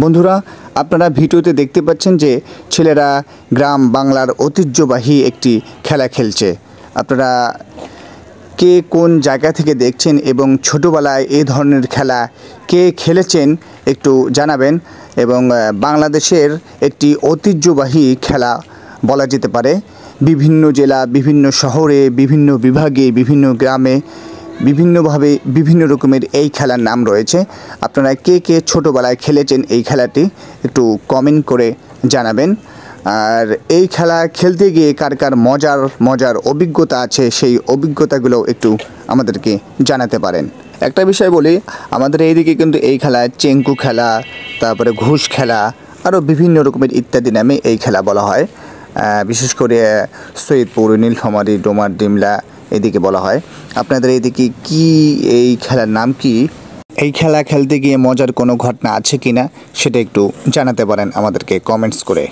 বন্ধুরা, আপনারা ভিডিওতে দেখতে পাচ্ছেন যে ছেলেরা গ্রাম বাংলার ঐতিহ্যবাহী একটি খেলা খেলছে। আপনারা কে কোন জায়গা থেকে দেখছেন এবং ছোটোবেলায় এই ধরনের খেলা কে খেলেছেন একটু জানাবেন। এবং বাংলাদেশের একটি ঐতিহ্যবাহী খেলা বলা যেতে পারে। বিভিন্ন জেলা, বিভিন্ন শহরে, বিভিন্ন বিভাগে, বিভিন্ন গ্রামে বিভিন্নভাবে বিভিন্ন রকমের এই খেলার নাম রয়েছে। আপনারা কে কে ছোটোবেলায় খেলেছেন এই খেলাটি একটু কমেন্ট করে জানাবেন। আর এই খেলা খেলতে গিয়ে কার কার মজার অভিজ্ঞতা আছে সেই অভিজ্ঞতাগুলো একটু আমাদেরকে জানাতে পারেন। একটা বিষয় বলি, আমাদের এইদিকে কিন্তু এই খেলা চেঙ্কু খেলা, তারপরে ঘুষ খেলা, আরও বিভিন্ন রকমের ইত্যাদি নামে এই খেলা বলা হয়। বিশেষ করে সৈয়দপুর, নীলফামারী, ডোমার, ডিমলা এদিকে বলা হয়। আপনাদের এইদিকে কি এই খেলার নাম কি? এই খেলা খেলতে গিয়ে মজার কোনো ঘটনা আছে কি না সেটা একটু জানাতে পারেন আমাদেরকে কমেন্টস করে।